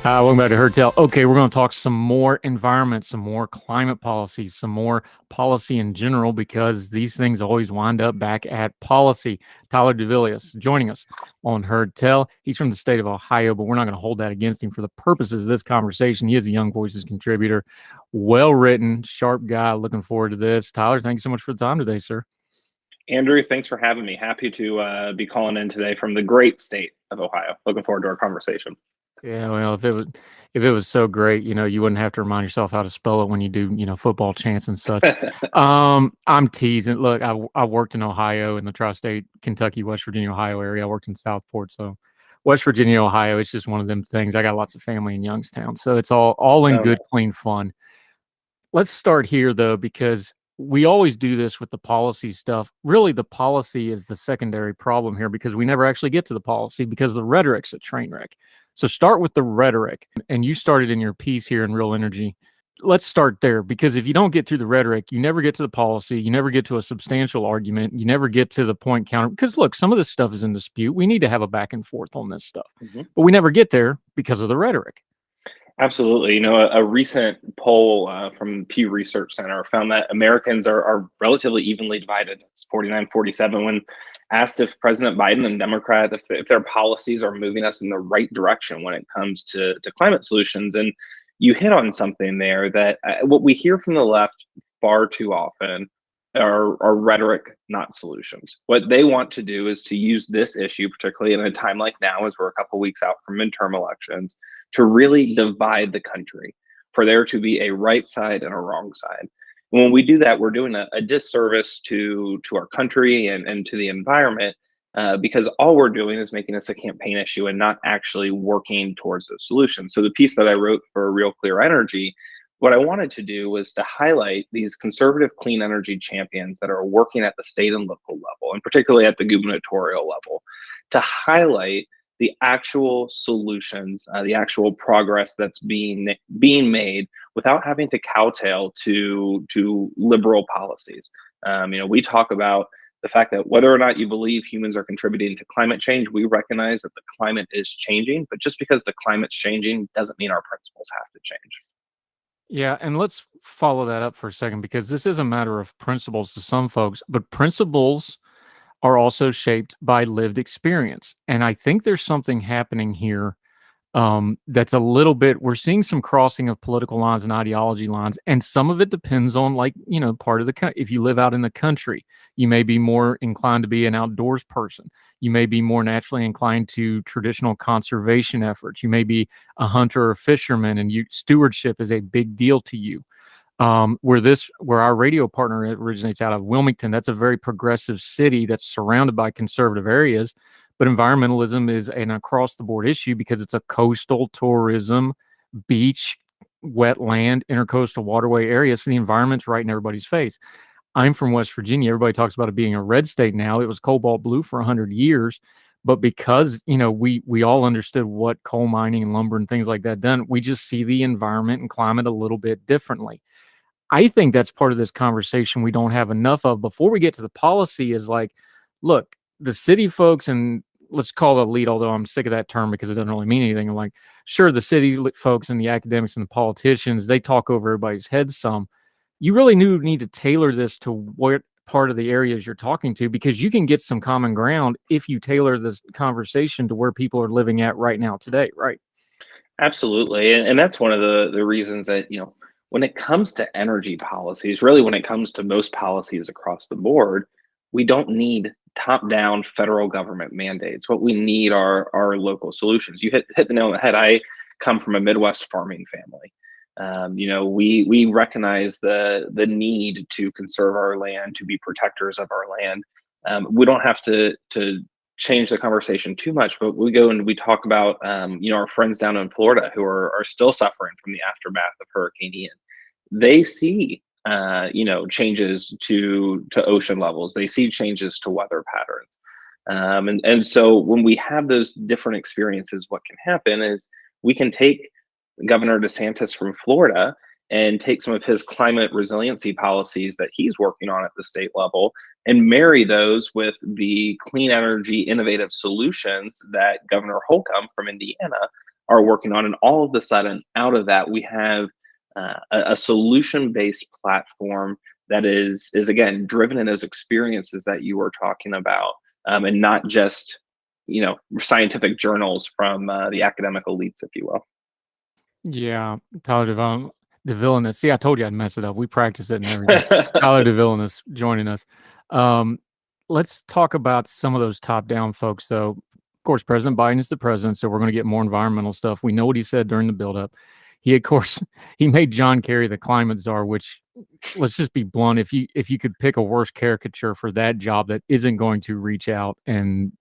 Hi, welcome back to Hertel. Okay, we're going to talk some more environment, some more climate policy, some more policy in general, because these things always wind up back at policy. Tyler Duvelius joining us on Hertel. He's from the state of Ohio, but we're not going to hold that against him for the purposes of this conversation. He is a Young Voices contributor, well-written, sharp guy. Looking forward to this. Tyler, thank you so much for the time today, sir. Andrew, thanks for having me. Happy to be calling in today from the great state of Ohio. Looking forward to our conversation. Yeah, well, if it was so great, you wouldn't have to remind yourself how to spell it when you do, football chants and such. I'm teasing. Look, I worked in Ohio in the tri-state, Kentucky, West Virginia, Ohio area. I worked in Southport, so West Virginia, Ohio. It's just one of them things. I got lots of family in Youngstown, so it's all in Oh, good, no. clean fun. Let's start here though, because we always do this with the policy stuff. Really, the policy is the secondary problem here because we never actually get to the policy because the rhetoric's a train wreck. So start with the rhetoric. And you started in your piece here in Real Energy. Let's start there because if you don't get through the rhetoric, you never get to the policy, you never get to a substantial argument, you never get to the point counter. Because look, some of this stuff is in dispute. We need to have a back and forth on this stuff, Mhm. but we never get there because of the rhetoric. Absolutely. A recent poll from Pew Research Center found that Americans are relatively evenly divided. It's 49-47 when asked if President Biden and Democrat, if their policies are moving us in the right direction when it comes to climate solutions. And you hit on something there that what we hear from the left far too often are rhetoric, not solutions. What they want to do is to use this issue, particularly in a time like now, as we're a couple weeks out from midterm elections, to really divide the country, for there to be a right side and a wrong side. And when we do that, we're doing a disservice to our country and to the environment, because all we're doing is making this a campaign issue and not actually working towards the solution. So the piece that I wrote for Real Clear Energy, what I wanted to do was to highlight these conservative clean energy champions that are working at the state and local level, and particularly at the gubernatorial level, to highlight the actual solutions, the actual progress that's being made without having to kowtow to liberal policies. We talk about the fact that whether or not you believe humans are contributing to climate change, we recognize that the climate is changing, but just because the climate's changing doesn't mean our principles have to change. Yeah, and let's follow that up for a second because this is a matter of principles to some folks, but principles are also shaped by lived experience. And I think there's something happening here that's a little bit, we're seeing some crossing of political lines and ideology lines. And some of it depends on, like, part of the, if you live out in the country, you may be more inclined to be an outdoors person. You may be more naturally inclined to traditional conservation efforts. You may be a hunter or fisherman, and stewardship is a big deal to you. Where our radio partner originates out of Wilmington, that's a very progressive city that's surrounded by conservative areas, but environmentalism is an across the board issue because it's a coastal tourism, beach, wetland, intercoastal waterway area. So the environment's right in everybody's face. I'm from West Virginia. Everybody talks about it being a red state now. It was cobalt blue for 100 years. But because, we all understood what coal mining and lumber and things like that done, we just see the environment and climate a little bit differently. I think that's part of this conversation we don't have enough of before we get to the policy is like, look, the city folks, and let's call it elite, although I'm sick of that term because it doesn't really mean anything. I'm like, sure, the city folks and the academics and the politicians, they talk over everybody's heads some. You really need to tailor this to what part of the areas you're talking to, because you can get some common ground if you tailor this conversation to where people are living at right now today, right? Absolutely. And that's one of the reasons that, when it comes to energy policies, really when it comes to most policies across the board, we don't need top-down federal government mandates. What we need are local solutions. You hit the nail on the head. I come from a Midwest farming family. We recognize the need to conserve our land, to be protectors of our land. We don't have to change the conversation too much, but we go and we talk about our friends down in Florida who are still suffering from the aftermath of Hurricane Ian. They see changes to ocean levels. They see changes to weather patterns. And so when we have those different experiences, what can happen is we can take Governor DeSantis from Florida and take some of his climate resiliency policies that he's working on at the state level and marry those with the clean energy innovative solutions that Governor Holcomb from Indiana are working on. And all of a sudden, out of that, we have a solution-based platform that is again driven in those experiences that you were talking about, and not just scientific journals from the academic elites, if you will. Yeah, Tyler Duvelius. See, I told you I'd mess it up. We practice it and everything. Tyler Duvelius joining us. Um, let's talk about some of those top-down folks, though. Of course, President Biden is the president, so we're going to get more environmental stuff. We know what he said during the buildup. He, of course, he made John Kerry the climate czar, which, let's just be blunt, if you could pick a worse caricature for that job that isn't going to reach out and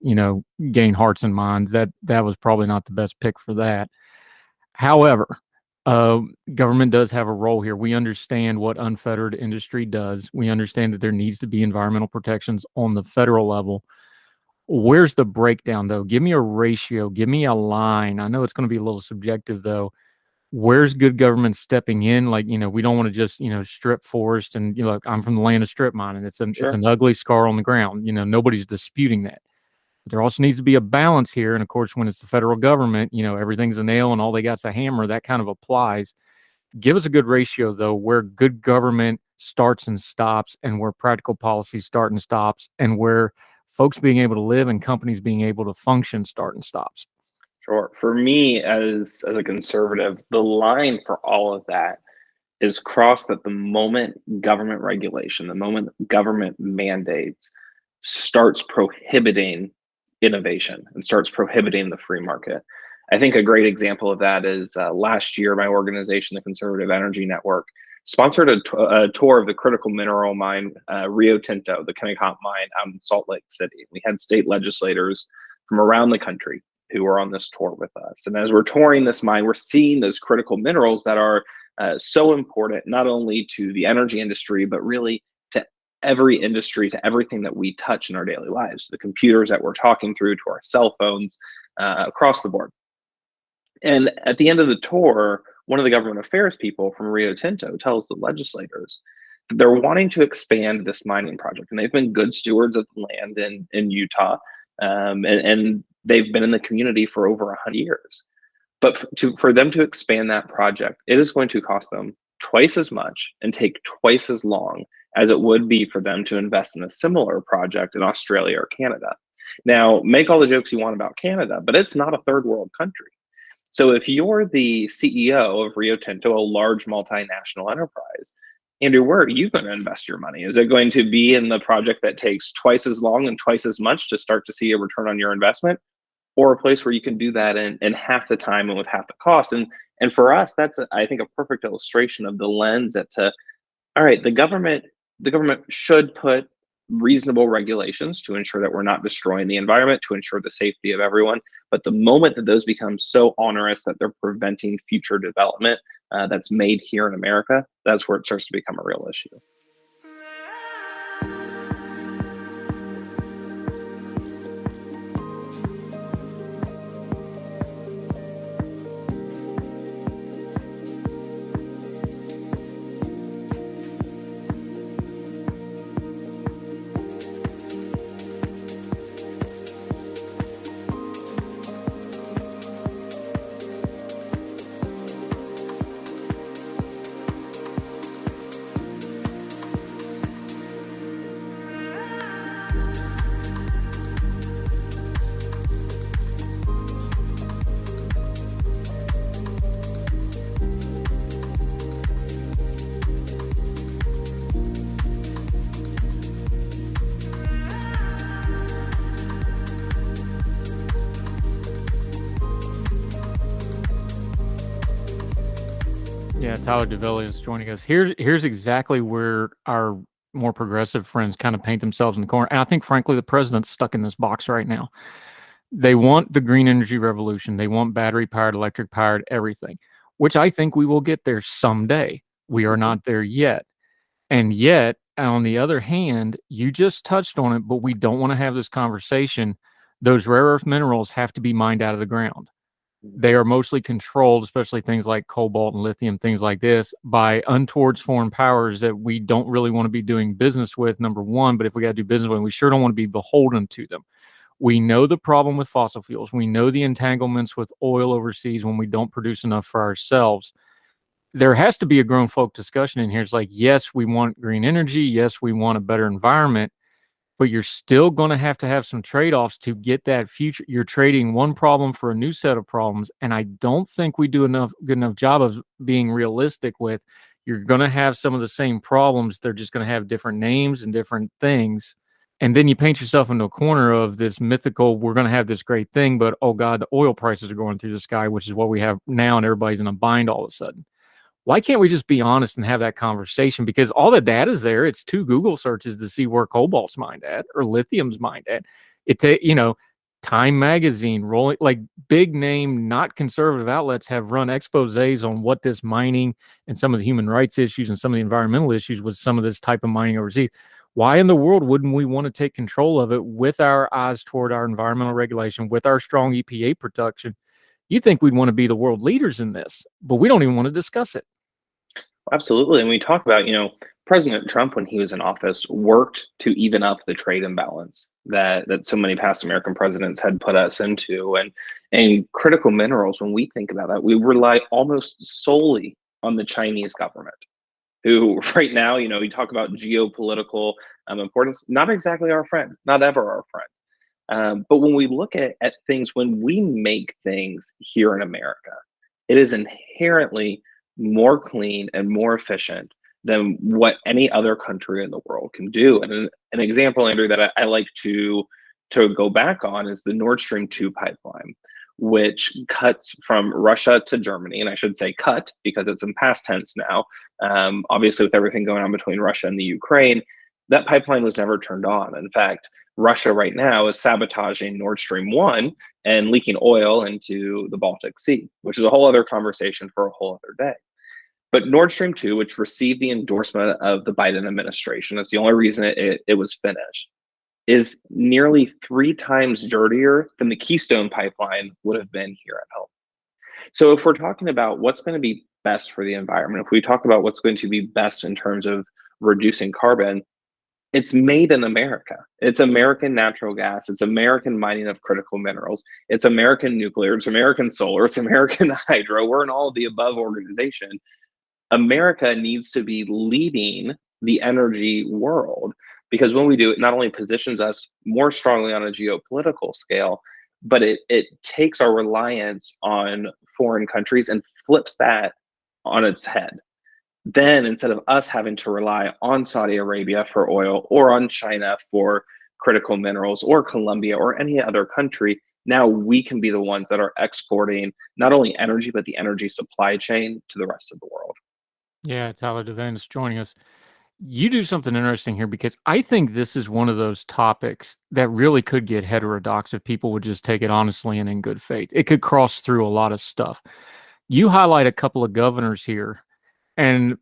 gain hearts and minds, that was probably not the best pick for that. However, government does have a role here. We understand what unfettered industry does. We understand that there needs to be environmental protections on the federal level. Where's the breakdown, though? Give me a ratio. Give me a line. I know it's going to be a little subjective, though. Where's good government stepping in? Like, we don't want to just, strip forest. And, I'm from the land of strip mining. It's Sure. an ugly scar on the ground. Nobody's disputing that. But there also needs to be a balance here. And of course, when it's the federal government, everything's a nail and all they got's a hammer. That kind of applies. Give us a good ratio, though, where good government starts and stops, and where practical policies start and stops, and where folks being able to live and companies being able to function start and stops. Sure. For me, as a conservative, the line for all of that is crossed at the moment government regulation, the moment government mandates starts prohibiting innovation and starts prohibiting the free market. I think a great example of that is last year, my organization, the Conservative Energy Network, sponsored a tour of the critical mineral mine, Rio Tinto, the Kennecott mine out in Salt Lake City. We had state legislators from around the country who were on this tour with us. And as we're touring this mine, we're seeing those critical minerals that are so important, not only to the energy industry, but really to every industry, to everything that we touch in our daily lives, the computers that we're talking through, to our cell phones, across the board. And at the end of the tour, one of the government affairs people from Rio Tinto tells the legislators that they're wanting to expand this mining project. And they've been good stewards of the land in Utah. And they've been in the community for over 100 years. But for them to expand that project, it is going to cost them twice as much and take twice as long as it would be for them to invest in a similar project in Australia or Canada. Now, make all the jokes you want about Canada, but it's not a third world country. So if you're the CEO of Rio Tinto, a large multinational enterprise, Andrew, where are you going to invest your money? Is it going to be in the project that takes twice as long and twice as much to start to see a return on your investment, or a place where you can do that in half the time and with half the cost? And for us, that's I think a perfect illustration of the lens that all right, the government should put reasonable regulations to ensure that we're not destroying the environment, to ensure the safety of everyone. But the moment that those become so onerous that they're preventing future development that's made here in America, that's where it starts to become a real issue. Yeah, Tyler Duvelius joining us. Here's exactly where our more progressive friends kind of paint themselves in the corner. And I think, frankly, the president's stuck in this box right now. They want the green energy revolution. They want battery powered, electric powered, everything, which I think we will get there someday. We are Mhm. not there yet. And yet, on the other hand, you just touched on it, but we don't want to have this conversation. Those rare earth minerals have to be mined out of the ground. They are mostly controlled, especially things like cobalt and lithium, things like this, by untoward foreign powers that we don't really want to be doing business with, number one. But if we got to do business with them, we sure don't want to be beholden to them. We know the problem with fossil fuels. We know the entanglements with oil overseas when we don't produce enough for ourselves. There has to be a grown folk discussion in here. It's like, yes, we want green energy. Yes, we want a better environment, but you're still going to have some trade-offs to get that future. You're trading one problem for a new set of problems, and I don't think we do enough good enough job of being realistic with you're going to have some of the same problems. They're just going to have different names and different things. And then you paint yourself into a corner of this mythical, we're going to have this great thing, but oh God, the oil prices are going through the sky, which is what we have now, and everybody's in a bind all of a sudden. Why can't we just be honest and have that conversation? Because all the data is there. It's 2 Google searches to see where cobalt's mined at or lithium's mined at. Time Magazine, rolling like big name, not conservative outlets have run exposés on what this mining and some of the human rights issues and some of the environmental issues with some of this type of mining overseas. Why in the world wouldn't we want to take control of it with our eyes toward our environmental regulation, with our strong EPA protection? You think we'd want to be the world leaders in this, but we don't even want to discuss it. Absolutely. And we talk about, President Trump, when he was in office, worked to even up the trade imbalance that so many past American presidents had put us into. And critical minerals, when we think about that, we rely almost solely on the Chinese government, who right now, we talk about geopolitical importance, not exactly our friend, not ever our friend. But when we look at things, when we make things here in America, it is inherently more clean and more efficient than what any other country in the world can do. And an example, Andrew, that I like to go back on is the Nord Stream 2 pipeline, which cuts from Russia to Germany. And I should say cut because it's in past tense now. Obviously, with everything going on between Russia and the Ukraine, that pipeline was never turned on. In fact, Russia right now is sabotaging Nord Stream 1 and leaking oil into the Baltic Sea, which is a whole other conversation for a whole other day. But Nord Stream 2, which received the endorsement of the Biden administration, that's the only reason it was finished, is nearly 3 times dirtier than the Keystone pipeline would have been here at home. So if we're talking about what's going to be best for the environment, if we talk about what's going to be best in terms of reducing carbon, it's made in America. It's American natural gas. It's American mining of critical minerals. It's American nuclear. It's American solar. It's American hydro. We're an all of the above organization. America needs to be leading the energy world, because when we do, it not only positions us more strongly on a geopolitical scale, but it takes our reliance on foreign countries and flips that on its head. Then instead of us having to rely on Saudi Arabia for oil or on China for critical minerals or Colombia or any other country, now we can be the ones that are exporting not only energy, but the energy supply chain to the rest of the world. Yeah, Tyler Duvelius joining us. You do something interesting here because I think this is one of those topics that really could get heterodox if people would just take it honestly and in good faith. It could cross through a lot of stuff. You highlight a couple of governors here, and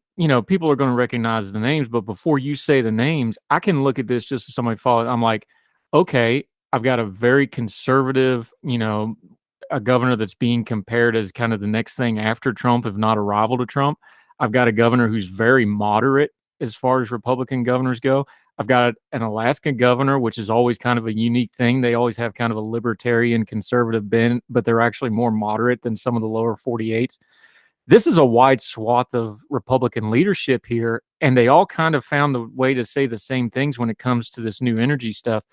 people are going to recognize the names, but before you say the names, I can look at this just as somebody followed. I'm like, okay, I've got a very conservative, a governor that's being compared as kind of the next thing after Trump, if not a rival to Trump. I've got a governor who's very moderate as far as Republican governors go. I've got an Alaska governor, which is always kind of a unique thing. They always have kind of a libertarian conservative bent, but they're actually more moderate than some of the lower 48s. This is a wide swath of Republican leadership here, and they all kind of found the way to say the same things when it comes to this new energy stuff.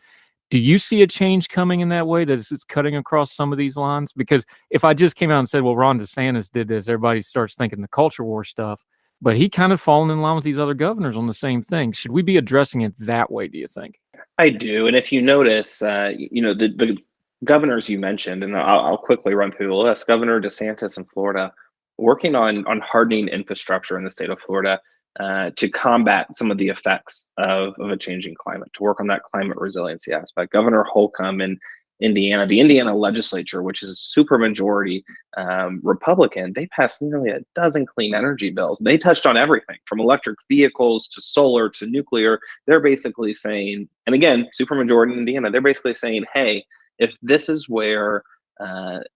Do you see a change coming in that way, that it's cutting across some of these lines? Because if I just came out and said, well, Ron DeSantis did this, everybody starts thinking the culture war stuff, but he kind of fallen in line with these other governors on the same thing. Should we be addressing it that way, do you think? I do. And if you notice, the governors you mentioned, and I'll quickly run through the list. Governor DeSantis in Florida, working on hardening infrastructure in the state of Florida to combat some of the effects of a changing climate, to work on that climate resiliency aspect. Governor Holcomb in Indiana, the Indiana legislature, which is super majority Republican, they passed nearly a dozen clean energy bills. They touched on everything from electric vehicles to solar to nuclear. They're basically saying, and again, super majority in Indiana, they're basically saying, hey, if this is where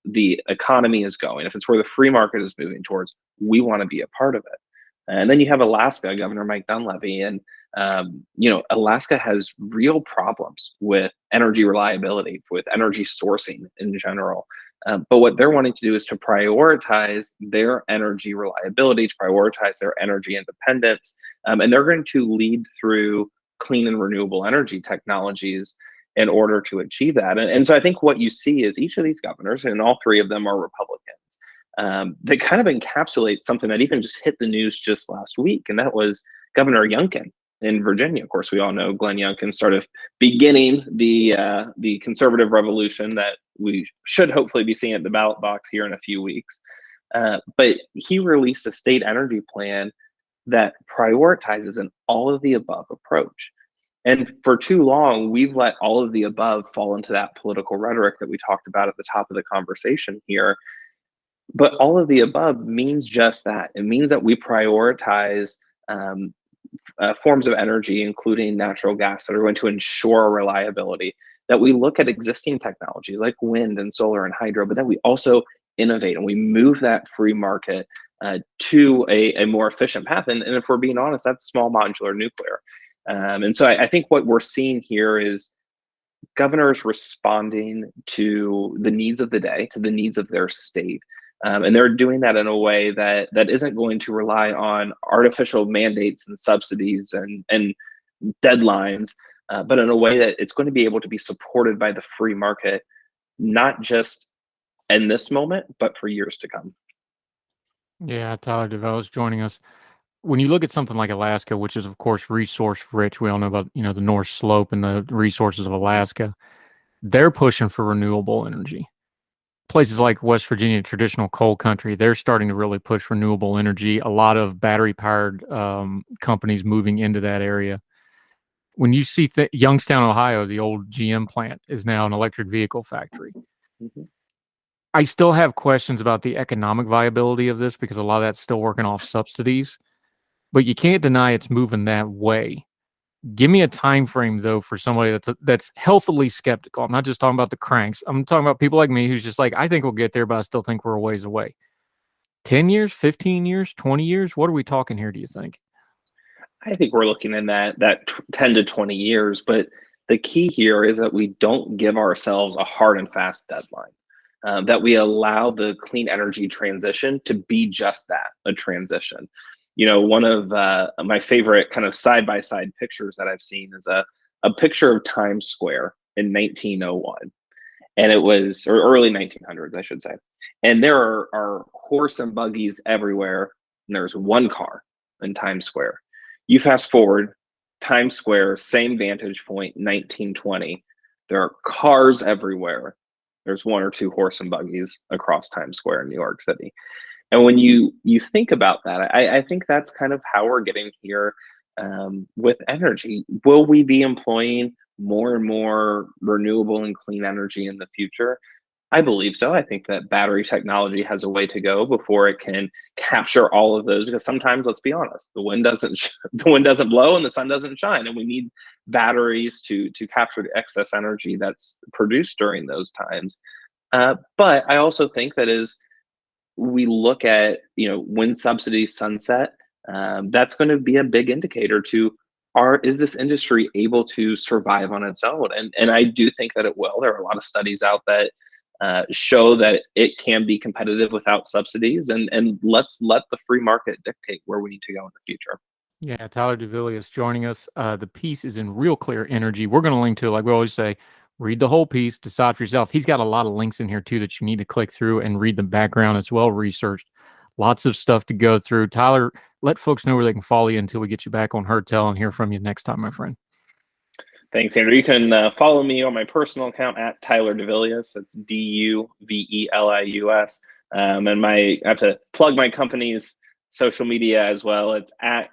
the economy is going, if it's where the free market is moving towards, we want to be a part of it. And then you have Alaska, Governor Mike Dunleavy, and Alaska has real problems with energy reliability, with energy sourcing in general. But what they're wanting to do is to prioritize their energy reliability, to prioritize their energy independence, and they're going to lead through clean and renewable energy technologies in order to achieve that. And so I think what you see is each of these governors, and all three of them are Republicans, that kind of encapsulate something that even just hit the news just last week, and that was Governor Youngkin in Virginia. Of course, we all know Glenn Youngkin started beginning the conservative revolution that we should hopefully be seeing at the ballot box here in a few weeks. But he released a state energy plan that prioritizes an all of the above approach. And for too long, we've let all of the above fall into that political rhetoric that we talked about at the top of the conversation here. But all of the above means just that. It means that we prioritize forms of energy, including natural gas, that are going to ensure reliability, that we look at existing technologies like wind and solar and hydro, but then we also innovate and we move that free market to a more efficient path. And if we're being honest, that's small modular nuclear. And so I think what we're seeing here is governors responding to the needs of the day, to the needs of their state. And they're doing that in a way that isn't going to rely on artificial mandates and subsidies and deadlines, but in a way that it's going to be able to be supported by the free market, not just in this moment, but for years to come. Yeah, Tyler Duvelius joining us. When you look at something like Alaska, which is of course resource rich, we all know about the North Slope and the resources of Alaska. They're pushing for renewable energy. Places like West Virginia, traditional coal country, they're starting to really push renewable energy. A lot of battery powered companies moving into that area. When you see Youngstown, Ohio, the old GM plant is now an electric vehicle factory. Mm-hmm. I still have questions about the economic viability of this because a lot of that's still working off subsidies, but you can't deny it's moving that way. Give me a time frame though for somebody that's healthily skeptical. I'm not just talking about the cranks. I'm talking about people like me who's just like, I think we'll get there, but I still think we're a ways away. 10 years, 15 years, 20 years? What are we talking here, do you think? I think we're looking in that 10 to 20 years, but the key here is that we don't give ourselves a hard and fast deadline. That we allow the clean energy transition to be just that, a transition. One of my favorite kind of side-by-side pictures that I've seen is a picture of Times Square in 1901. And it was, or early 1900s, I should say. And there are horse and buggies everywhere, and there's one car in Times Square. You fast forward, Times Square, same vantage point, 1920. There are cars everywhere. There's one or two horse and buggies across Times Square in New York City. And when you think about that, I think that's kind of how we're getting here with energy. Will we be employing more and more renewable and clean energy in the future? I believe so. I think that battery technology has a way to go before it can capture all of those. Because sometimes, let's be honest, the wind doesn't blow and the sun doesn't shine, and we need batteries to capture the excess energy that's produced during those times. But I also think that as we look at when subsidies sunset, that's going to be a big indicator to is this industry able to survive on its own? And I do think that it will. There are a lot of studies out that show that it can be competitive without subsidies, and let's let the free market dictate where we need to go in the future. Yeah, Tyler Duvelius joining us. The piece is in Real Clear Energy. We're going to link to it, like we always say, read the whole piece, decide for yourself. He's got a lot of links in here too that you need to click through and read the background. It's well researched. Lots of stuff to go through. Tyler, let folks know where they can follow you until we get you back on Hertel and hear from you next time, my friend. Thanks, Andrew. You can follow me on my personal account at Tyler Duvelius. That's Duvelius. And I have to plug my company's social media as well. It's at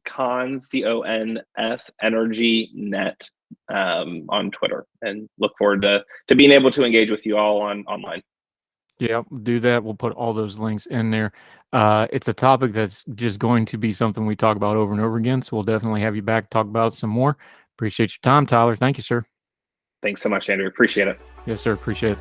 Cons, CONS Energy Net on Twitter, and look forward to being able to engage with you all online. Yeah, do that. We'll put all those links in there. It's a topic that's just going to be something we talk about over and over again. So we'll definitely have you back to talk about some more. Appreciate your time, Tyler. Thank you, sir. Thanks so much, Andrew. Appreciate it. Yes, sir. Appreciate it.